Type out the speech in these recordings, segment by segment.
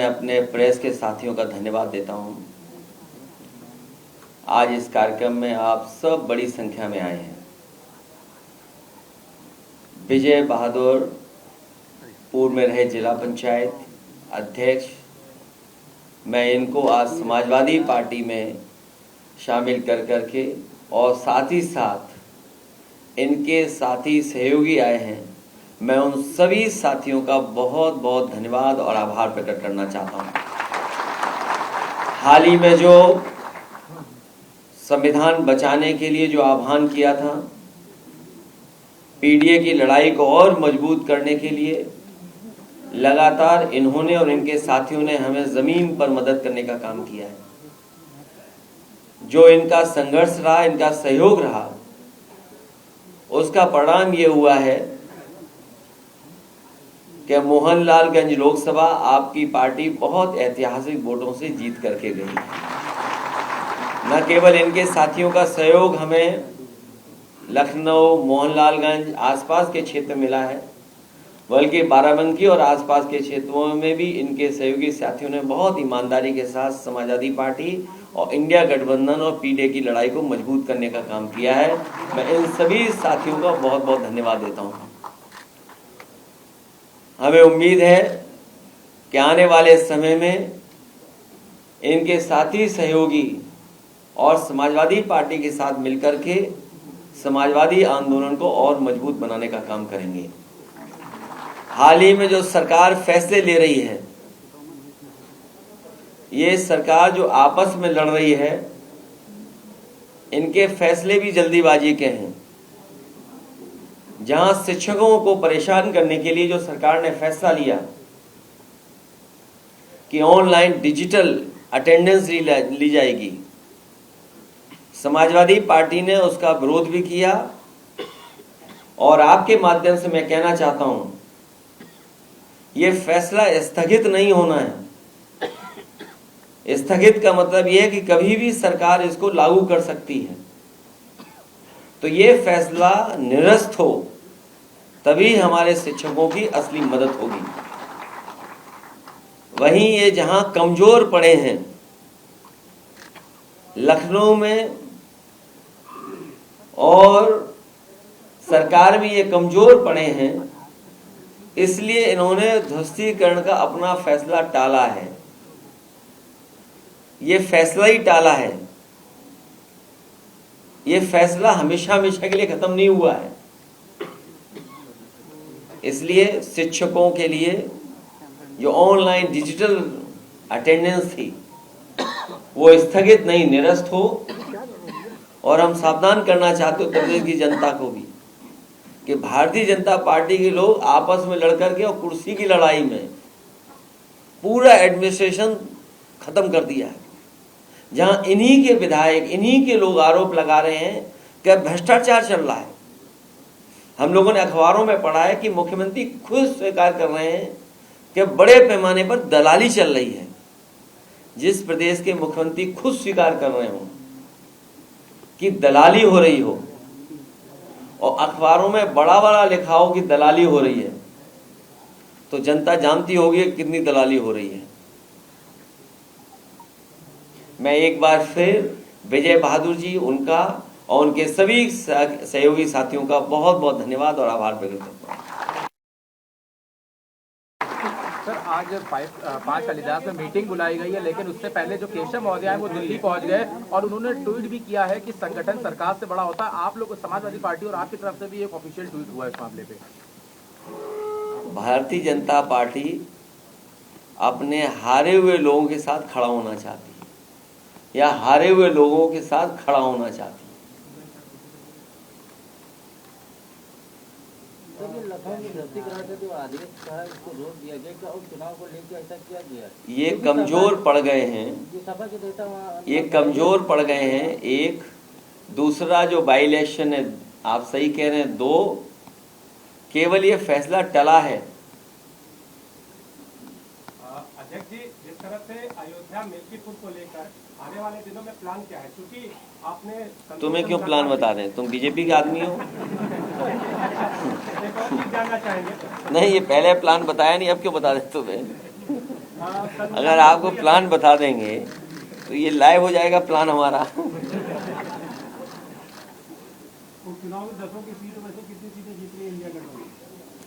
अपने प्रेस के साथियों का धन्यवाद देता हूं। आज इस कार्यक्रम में आप सब बड़ी संख्या में आए हैं। विजय बहादुर पूर्व में रहे जिला पंचायत अध्यक्ष, मैं इनको आज समाजवादी पार्टी में शामिल कर करके और साथ ही साथ इनके साथी सहयोगी आए हैं, मैं उन सभी साथियों का बहुत बहुत धन्यवाद और आभार प्रकट करना चाहता हूं। हाल ही में जो संविधान बचाने के लिए जो आह्वान किया था, पीडीए की लड़ाई को और मजबूत करने के लिए लगातार इन्होंने और इनके साथियों ने हमें जमीन पर मदद करने का काम किया है। जो इनका संघर्ष रहा, इनका सहयोग रहा, उसका परिणाम ये हुआ है कि मोहनलालगंज लोकसभा आपकी पार्टी बहुत ऐतिहासिक वोटों से जीत करके गई। न केवल इनके साथियों का सहयोग हमें लखनऊ, मोहनलालगंज आसपास के क्षेत्र मिला है, बल्कि बाराबंकी और आसपास के क्षेत्रों में भी इनके सहयोगी साथियों ने बहुत ईमानदारी के साथ समाजवादी पार्टी और इंडिया गठबंधन और पीडीए की लड़ाई को मजबूत करने का काम किया है। मैं इन सभी साथियों का बहुत बहुत धन्यवाद देता हूं। हमें उम्मीद है कि आने वाले समय में इनके साथी सहयोगी और समाजवादी पार्टी के साथ मिलकर के समाजवादी आंदोलन को और मजबूत बनाने का काम करेंगे। हाल ही में जो सरकार फैसले ले रही है, ये सरकार जो आपस में लड़ रही है, इनके फैसले भी जल्दीबाजी के हैं। जहां शिक्षकों को परेशान करने के लिए जो सरकार ने फैसला लिया कि ऑनलाइन डिजिटल अटेंडेंस ली जाएगी, समाजवादी पार्टी ने उसका विरोध भी किया। और आपके माध्यम से मैं कहना चाहता हूं, यह फैसला स्थगित नहीं होना है। स्थगित का मतलब यह है कि कभी भी सरकार इसको लागू कर सकती है। तो ये फैसला निरस्त हो, तभी हमारे शिक्षकों की असली मदद होगी। वहीं ये जहां कमजोर पड़े हैं, लखनऊ में और सरकार में ये कमजोर पड़े हैं, इसलिए इन्होंने ध्वस्तीकरण का अपना फैसला टाला है। ये फैसला ही टाला है। ये फैसला हमेशा हमेशा के लिए खत्म नहीं हुआ है। इसलिए शिक्षकों के लिए जो ऑनलाइन डिजिटल अटेंडेंस थी, वो स्थगित नहीं, निरस्त हो। और हम सावधान करना चाहते उत्तर प्रदेश की जनता को भी कि भारतीय जनता पार्टी के लोग आपस में लड़कर के और कुर्सी की लड़ाई में पूरा एडमिनिस्ट्रेशन खत्म कर दिया है। जहां इन्हीं के विधायक, इन्हीं के लोग आरोप लगा रहे हैं कि भ्रष्टाचार चल रहा है। हम लोगों ने अखबारों में पढ़ा है कि मुख्यमंत्री खुद स्वीकार कर रहे हैं कि बड़े पैमाने पर दलाली चल रही है। जिस प्रदेश के मुख्यमंत्री खुद स्वीकार कर रहे हो कि दलाली हो रही हो और अखबारों में बड़ा बड़ा लिखा हो कि दलाली हो रही है, तो जनता जानती होगी कितनी दलाली हो रही है। मैं एक बार फिर विजय बहादुर जी, उनका और उनके सभी सहयोगी साथियों का बहुत बहुत धन्यवाद और आभार प्रकट करता हूं। सर, आज 5 अलीदास में मीटिंग बुलाई गई है, लेकिन उससे पहले जो केशव महोदय है वो दिल्ली पहुंच गए और उन्होंने ट्वीट भी किया है कि संगठन सरकार से बड़ा होता है। आप लोग समाजवादी पार्टी और आपकी तरफ से भी एक ऑफिशियल ट्वीट हुआ है इस मामले पे। भारतीय जनता पार्टी अपने हारे हुए लोगों के साथ खड़ा होना चाहती है या हारे हुए लोगों के साथ खड़ा होना चाहती है। ये कमजोर पड़ गए हैं, ये कमजोर पड़ गए हैं। एक दूसरा जो बाई इलेक्शन है, आप सही कह रहे हैं, 2 केवल ये फैसला टला है। अध्यक्ष जी, जिस तरह से अयोध्या मिल्कीपुर को लेकर आने वाले दिनों में प्लान क्या है, क्योंकि आपने तुम्हें क्यों प्लान बता रहे हैं? तुम बीजेपी के आदमी हो। जानना चाहेंगे। नहीं, ये पहले प्लान बताया नहीं, अब क्यों बता रहे तुम्हें? अगर आपको प्लान बता देंगे तो ये लाइव हो जाएगा प्लान हमारा। चुनाव में 10 की सीटों में से कितनी सीटें जीत रही है इंडिया गठबंधन?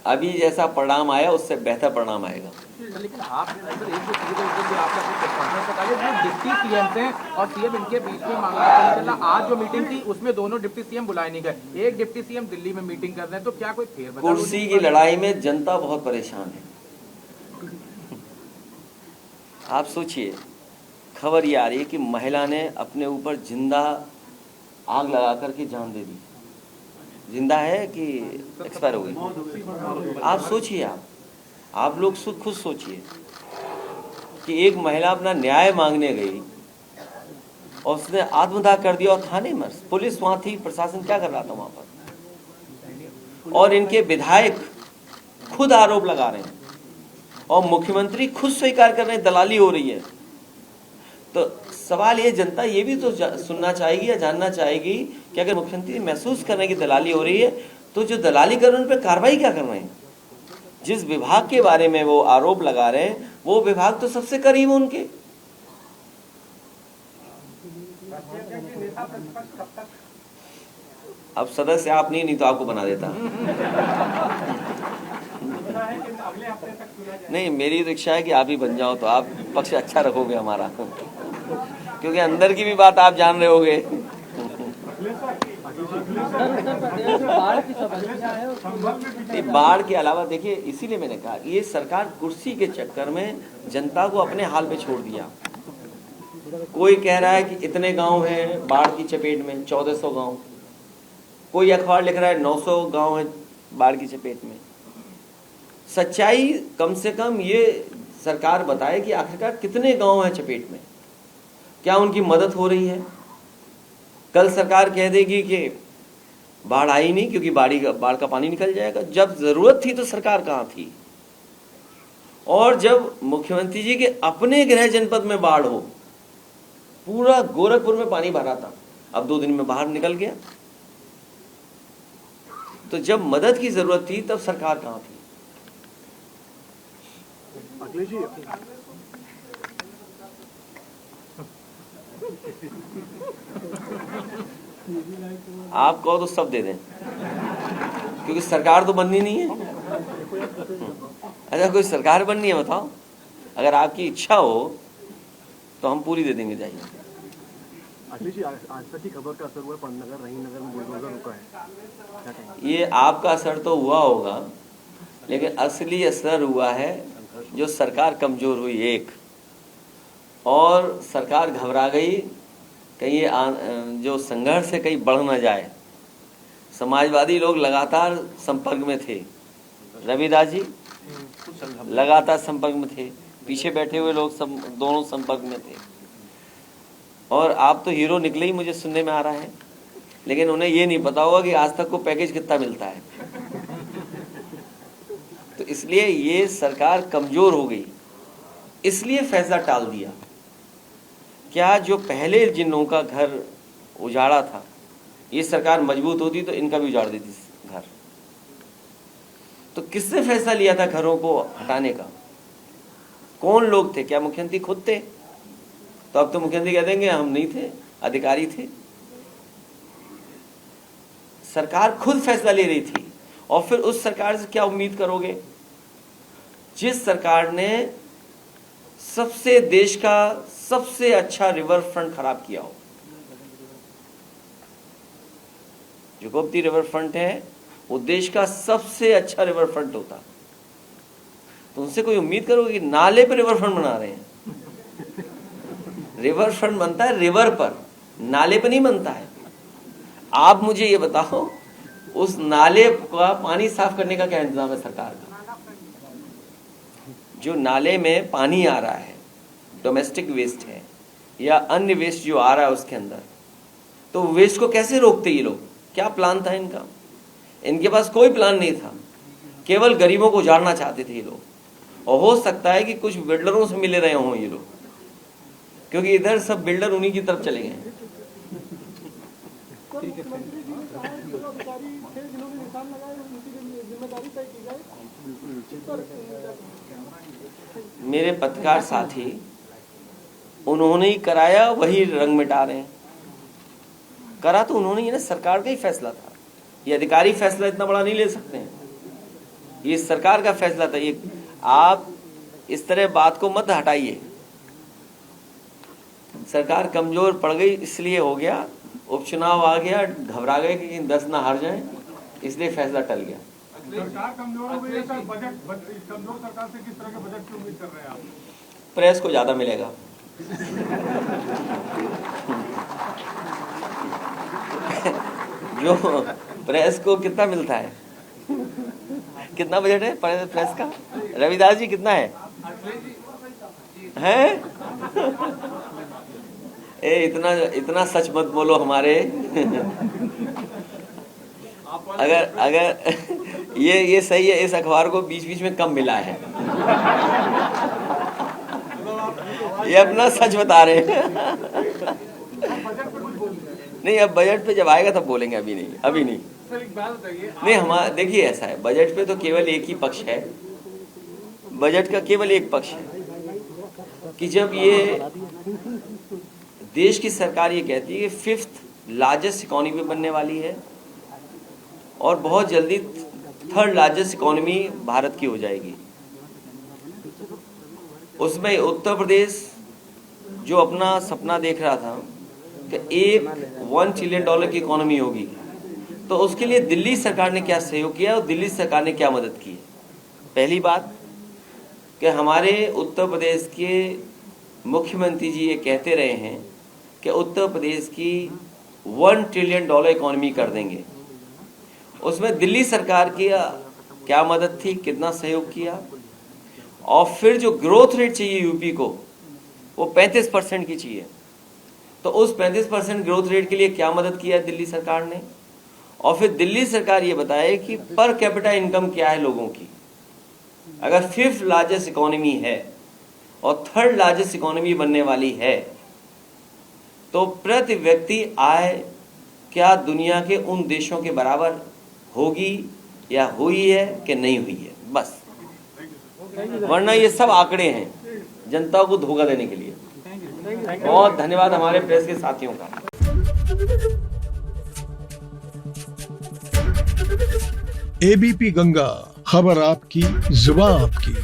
अभी जैसा परिणाम आया उससे बेहतर परिणाम आएगा। लेकिन आप सर एक जो चीज है आपका कॉन्फ्रेंस बता जो डिप्टी सीएम थे और सीएम इनके बीच में मामला चला, आज जो मीटिंग थी उसमें दोनों डिप्टी सीएम बुलाए नहीं गए, एक डिप्टी सीएम दिल्ली में मीटिंग कर रहे हैं, तो क्या कोई फेरबदल? कुर्सी की लड़ाई में जनता बहुत परेशान है। आप सोचिए, खबर ये आ रही है कि महिला ने अपने ऊपर जिंदा आग लगा करके जान दे दी। जिंदा है कि एक्सपायर हो गई? आप सोचिए, आप लोग खुद सोचिए कि एक महिला अपना न्याय मांगने गई और उसने आत्मदाह कर दिया और थाने में पुलिस वहां थी, प्रशासन क्या कर रहा था वहां पर? और इनके विधायक खुद आरोप लगा रहे हैं और मुख्यमंत्री खुद स्वीकार कर रहे हैं दलाली हो रही है। तो सवाल ये, जनता ये भी तो सुनना चाहेगी या जानना चाहेगी कि अगर मुख्यमंत्री महसूस कर रहे हैं कि दलाली हो रही है तो जो दलाली कर रहे हैं उन पर कार्रवाई क्या कर रहे हैं? जिस विभाग के बारे में वो आरोप लगा रहे हैं वो विभाग तो सबसे करीब उनके। अब सदस्य आप नहीं तो आपको बना देता। नहीं, मेरी तो इच्छा है कि आप ही बन जाओ तो आप पक्ष अच्छा रखोगे हमारा, क्योंकि अंदर की भी बात आप जान रहे होगे। बाढ़ के अलावा देखिए, इसीलिए मैंने कहा ये सरकार कुर्सी के चक्कर में जनता को अपने हाल पे छोड़ दिया। कोई कह रहा है कि इतने गांव हैं बाढ़ की चपेट में, 1400 गांव। कोई अखबार लिख रहा है 900 गांव हैं बाढ़ की चपेट में। सच्चाई कम से कम ये सरकार बताए कि आखिरकार कितने गांव हैं चपेट में, क्या उनकी मदद हो रही है? कल सरकार कह देगी कि बाढ़ आई नहीं क्योंकि बाढ़ का पानी निकल जाएगा। जब जरूरत थी तो सरकार कहाँ थी? और जब मुख्यमंत्री जी के अपने गृह जनपद में बाढ़ हो, पूरा गोरखपुर में पानी भरा था, अब 2 दिन में बाहर निकल गया। तो जब मदद की जरूरत थी तब सरकार कहाँ थी? अखिलेश जी, आप कहो तो सब दे दें, क्योंकि सरकार तो बननी नहीं है। अच्छा, कोई सरकार बननी है बताओ? अगर आपकी इच्छा हो तो हम पूरी दे देंगे, जाइए। अखिलेश जी, आज तक की खबर का असर हुआ पंतनगर रहीमनगर में बुलडोजर रुका है, क्या कहेंगे? ये आपका असर तो हुआ होगा, लेकिन असली असर हुआ है जो सरकार कमजोर हुई एक, और सरकार घबरा गई कहीं जो संघर्ष है कहीं बढ़ न जाए। समाजवादी लोग लगातार संपर्क में थे, रविदास जी लगातार संपर्क में थे, पीछे बैठे हुए लोग सब दोनों संपर्क में थे। और आप तो हीरो निकले ही, मुझे सुनने में आ रहा है, लेकिन उन्हें ये नहीं पता होगा कि आज तक को पैकेज कितना मिलता है। तो इसलिए ये सरकार कमजोर हो गई, इसलिए फैसला टाल दिया। क्या जो पहले जिन लोगों का घर उजाड़ा था, ये सरकार मजबूत होती तो इनका भी उजाड़ देती घर। तो किसने फैसला लिया था घरों को हटाने का? कौन लोग थे? क्या मुख्यमंत्री खुद थे? तो अब तो मुख्यमंत्री कह देंगे हम नहीं थे, अधिकारी थे। सरकार खुद फैसला ले रही थी, और फिर उस सरकार से क्या उम्मीद करोगे जिस सरकार ने सबसे देश का सबसे अच्छा रिवर फ्रंट खराब किया हो? जो गोमती रिवर फ्रंट है वो देश का सबसे अच्छा रिवर फ्रंट होता, तो उनसे कोई उम्मीद करोगे कि नाले पर रिवर फ्रंट बना रहे हैं? रिवर फ्रंट बनता है रिवर पर, नाले पर नहीं बनता है। आप मुझे ये बताओ, उस नाले का पानी साफ करने का क्या इंतजाम है सरकार का? जो नाले में पानी आ रहा है, डोमेस्टिक वेस्ट है या अन्य वेस्ट जो आ रहा है उसके अंदर, तो वेस्ट को कैसे रोकते ये लोग? क्या प्लान था इनका? इनके पास कोई प्लान नहीं था, केवल गरीबों को उजाड़ना चाहते थे ये लोग। और हो सकता है कि कुछ बिल्डरों से मिले रहे हों ये लोग, क्योंकि इधर सब बिल्डर उन्हीं की तरफ चले गए। मेरे पत्रकार साथी उन्होंने ही कराया, वही रंग मिटा रहे हैं। करा तो उन्होंने ही ना, सरकार का ही फैसला था। ये अधिकारी फैसला इतना बड़ा नहीं ले सकते हैं, ये सरकार का फैसला था। ये आप इस तरह बात को मत हटाइए। सरकार कमजोर पड़ गई इसलिए हो गया, उपचुनाव आ गया, घबरा गए कि 10 ना हार जाएं, इसलिए फैसला टल गया। सरकार कमजोर हो गई है सर, बजट कमजोर सरकार से किस तरह के बजट की उम्मीद कर रहे हैं आप? प्रेस को ज्यादा मिलेगा। जो प्रेस को कितना मिलता है, कितना बजट है प्रेस का? रविदास जी कितना है? ए इतना सच मत बोलो हमारे। अगर ये सही है, इस अखबार को बीच बीच में कम मिला है। ये अपना सच बता रहे हैं। नहीं, अब बजट पे जब आएगा तब बोलेंगे, अभी नहीं। सर एक बात बताइए, नहीं, हमारा देखिए ऐसा है, बजट पे तो केवल एक ही पक्ष है। बजट का केवल एक पक्ष है कि जब ये देश की सरकार ये कहती है कि 5th लार्जेस्ट इकोनॉमी बनने वाली है और बहुत जल्दी 3rd लार्जेस्ट इकोनॉमी भारत की हो जाएगी। उसमें उत्तर प्रदेश जो अपना सपना देख रहा था कि एक $1 ट्रिलियन की इकोनॉमी होगी, तो उसके लिए दिल्ली सरकार ने क्या सहयोग किया और दिल्ली सरकार ने क्या मदद की। पहली बात कि हमारे उत्तर प्रदेश के मुख्यमंत्री जी ये कहते रहे हैं कि उत्तर प्रदेश की $1 ट्रिलियन इकोनॉमी कर देंगे। उसमें दिल्ली सरकार की क्या मदद थी, कितना सहयोग किया। और फिर जो ग्रोथ रेट चाहिए यूपी को, वो 35% की चाहिए, तो उस 35% ग्रोथ रेट के लिए क्या मदद किया दिल्ली सरकार ने। और फिर दिल्ली सरकार ये बताए कि पर कैपिटा इनकम क्या है लोगों की। अगर 5th लार्जेस्ट इकोनॉमी है और 3rd लार्जेस्ट इकोनॉमी बनने वाली है, तो प्रति व्यक्ति आय क्या दुनिया के उन देशों के बराबर होगी या हुई है कि नहीं हुई है, बस। वरना ये सब आंकड़े हैं जनता को धोखा देने के लिए। बहुत धन्यवाद हमारे प्रेस के साथियों का। एबीपी गंगा, खबर आपकी, जुबान आपकी।